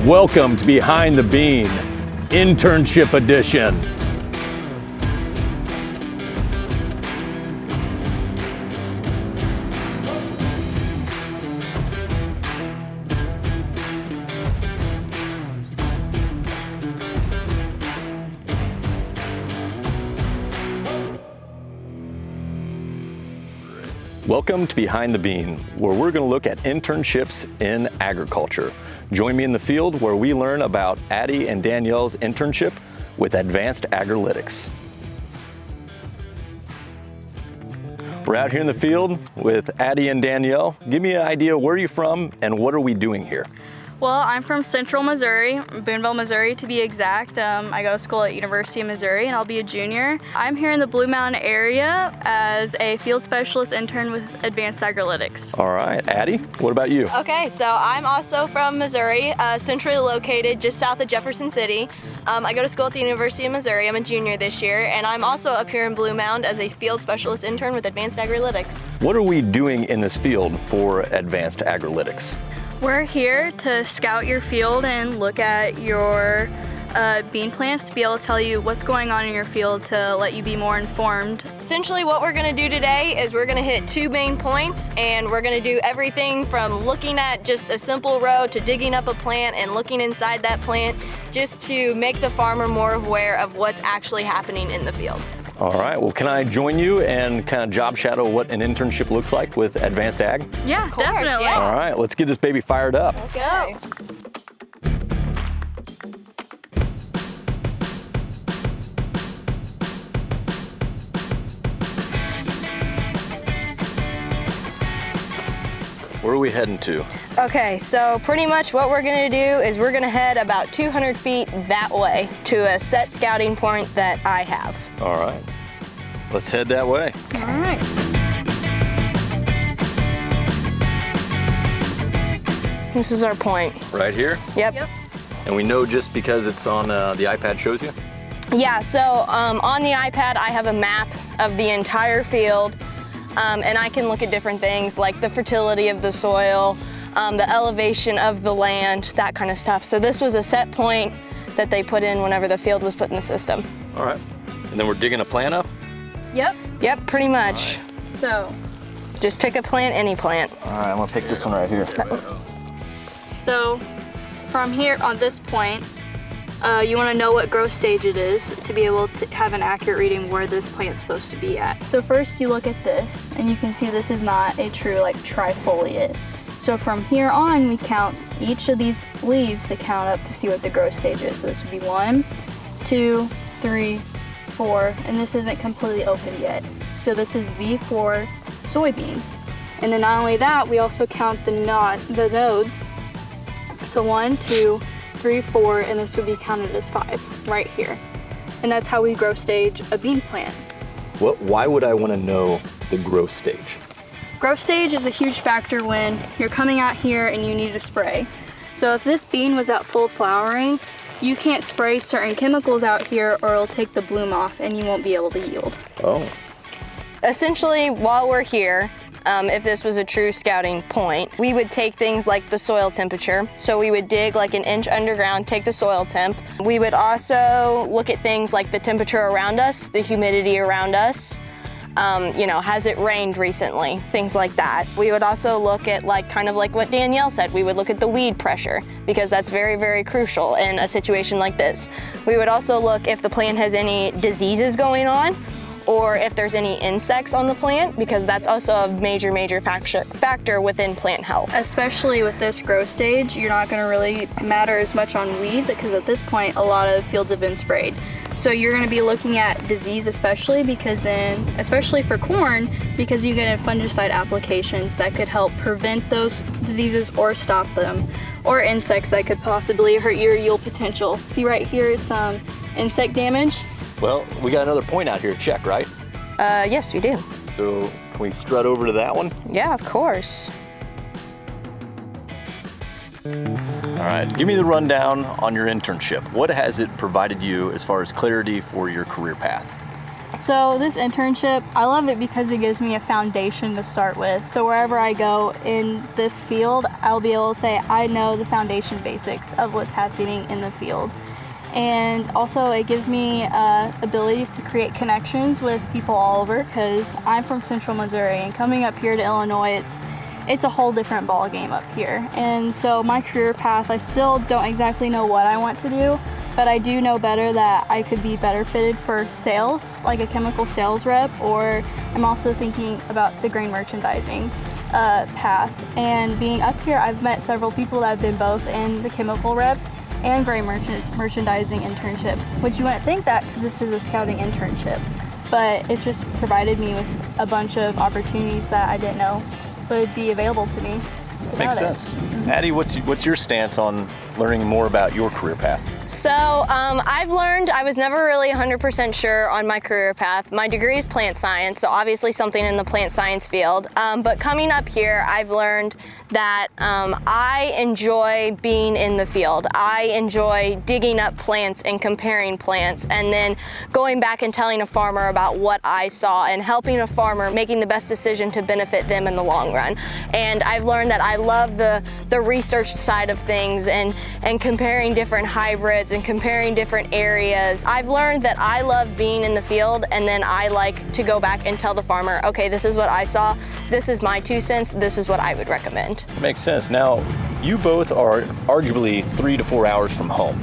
Welcome to Behind the Bean, Internship Edition. Welcome to Behind the Bean, where we're going to look at internships in agriculture. Join me in the field where we learn about Addie and Danielle's internship with Advanced Agrilytics. We're out here in the field with Addie and Danielle. Give me an idea, where are you from and what are we doing here? Well, I'm from Central Missouri, Boonville, Missouri to be exact. I go to school at University of Missouri and I'll be a junior. I'm here in the Blue Mountain area as a field specialist intern with Advanced Agrilytics. All right, Addie, what about you? Okay, so I'm also from Missouri, centrally located just south of Jefferson City. I go to school at the University of Missouri. I'm a junior this year, and I'm also up here in Blue Mound as a field specialist intern with Advanced Agrilytics. What are we doing in this field for Advanced Agrilytics? We're here to scout your field and look at your bean plants to be able to tell you what's going on in your field to let you be more informed. Essentially what we're gonna do today is we're gonna hit 2 main points, and we're gonna do everything from looking at just a simple row to digging up a plant and looking inside that plant, just to make the farmer more aware of what's actually happening in the field. All right, well, can I join you and kind of job shadow what an internship looks like with Advanced Ag? Yeah, Of course, definitely. yeah. All right, let's get this baby fired up. Okay. Where are we heading to? Okay, so pretty much what we're gonna do is we're gonna head about 200 feet that way to a set scouting point that I have. All right, let's head that way. All right. This is our point. Right here? Yep. And we know just because it's on the iPad shows you? Yeah, so on the iPad I have a map of the entire field, and I can look at different things like the fertility of the soil, the elevation of the land, that kind of stuff. So this was a set point that they put in whenever the field was put in the system. All right, and then we're digging a plant up? Yep. Yep, pretty much. So Just pick a plant, any plant. All right, I'm gonna pick this one right here. from here on this point, you want to know what growth stage it is to be able to have an accurate reading where this plant's supposed to be at. So first you look at this and you can see this is not a true like trifoliate. So from here on we count each of these leaves to count up to see what the growth stage is. So this would be 1, 2, 3, 4, and this isn't completely open yet. So this is V4 soybeans. And then not only that, we also count the nodes. So 1, 2, 3, 4, and this would be counted as 5 right here. And that's how we growth stage a bean plant. Why would I want to know the growth stage? Growth stage is a huge factor when you're coming out here and you need to spray. So if this bean was at full flowering, you can't spray certain chemicals out here or it'll take the bloom off and you won't be able to yield. Oh. Essentially, while we're here, if this was a true scouting point, we would take things like the soil temperature. So we would dig like an inch underground, take the soil temp. We would also look at things like the temperature around us, the humidity around us. Has it rained recently? Things like that. We would also look at kind of like what Danielle said. We would look at the weed pressure because that's very, very crucial in a situation like this. We would also look if the plant has any diseases going on, or if there's any insects on the plant, because that's also a major, major factor within plant health. Especially with this growth stage, you're not gonna really matter as much on weeds because at this point, a lot of fields have been sprayed. So you're gonna be looking at disease especially for corn, because you get fungicide applications that could help prevent those diseases or stop them, or insects that could possibly hurt your yield potential. See right here is some insect damage. Well, we got another point out here to check, right? Yes, we do. So can we strut over to that one? Yeah, of course. All right, give me the rundown on your internship. What has it provided you as far as clarity for your career path? So this internship, I love it because it gives me a foundation to start with. So wherever I go in this field, I'll be able to say I know the foundation basics of what's happening in the field. And also it gives me abilities to create connections with people all over, because I'm from Central Missouri, and coming up here to Illinois, it's a whole different ball game up here. And so my career path, I still don't exactly know what I want to do, but I do know better that I could be better fitted for sales, like a chemical sales rep, or I'm also thinking about the grain merchandising path. And being up here, I've met several people that have been both in the chemical reps and grain merchandising internships, which you wouldn't think that because this is a scouting internship, but it just provided me with a bunch of opportunities that I didn't know would be available to me. Makes sense. Addie, what's your stance on learning more about your career path? So I've learned, I was never really 100% sure on my career path. My degree is plant science, so obviously something in the plant science field. But coming up here, I've learned that I enjoy being in the field. I enjoy digging up plants and comparing plants, and then going back and telling a farmer about what I saw and helping a farmer making the best decision to benefit them in the long run. And I've learned that I love the research side of things and comparing different hybrids and comparing different areas. I've learned that I love being in the field, and then I like to go back and tell the farmer, okay, this is what I saw, this is my 2 cents, this is what I would recommend. Makes sense. Now, you both are arguably 3 to 4 hours from home.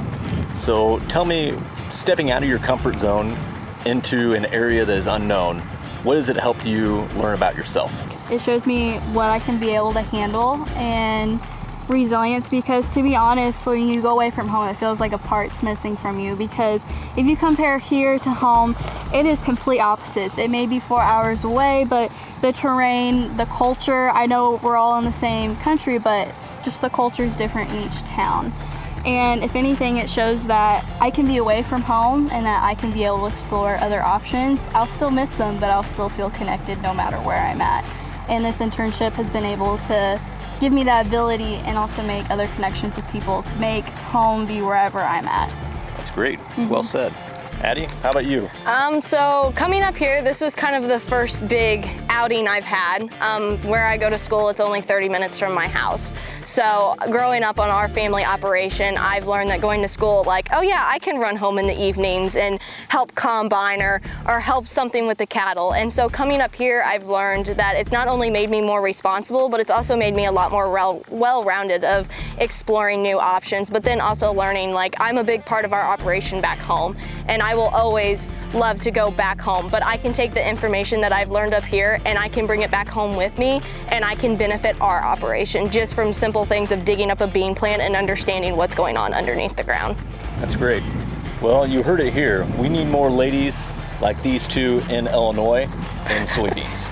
So tell me, stepping out of your comfort zone into an area that is unknown, what does it help you learn about yourself? It shows me what I can be able to handle and resilience, because to be honest, when you go away from home, it feels like a part's missing from you, because if you compare here to home, it is complete opposites. It may be 4 hours away, but the terrain, the culture, I know we're all in the same country, but just the culture is different in each town. And if anything, it shows that I can be away from home and that I can be able to explore other options. I'll still miss them, but I'll still feel connected no matter where I'm at. And this internship has been able to give me that ability and also make other connections with people to make home be wherever I'm at. That's great. Well said. Addie, how about you? So coming up here, this was kind of the first big outing I've had. Where I go to school, it's only 30 minutes from my house. So growing up on our family operation, I've learned that going to school, like, oh yeah, I can run home in the evenings and help combine or help something with the cattle. And so coming up here, I've learned that it's not only made me more responsible, but it's also made me a lot more well-rounded of exploring new options, but then also learning, like, I'm a big part of our operation back home, and I will always love to go back home, but I can take the information that I've learned up here and I can bring it back home with me, and I can benefit our operation just from simple things of digging up a bean plant and understanding what's going on underneath the ground. That's great. Well, you heard it here. We need more ladies like these two in Illinois in soybeans.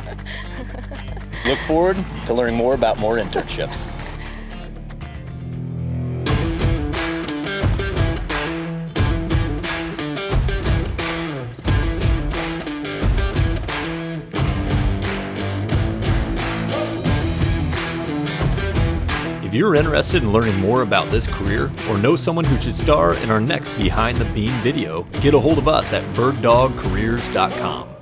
Look forward to learning more about more internships. If you're interested in learning more about this career or know someone who should star in our next Behind the Bean video, get a hold of us at birddogcareers.com.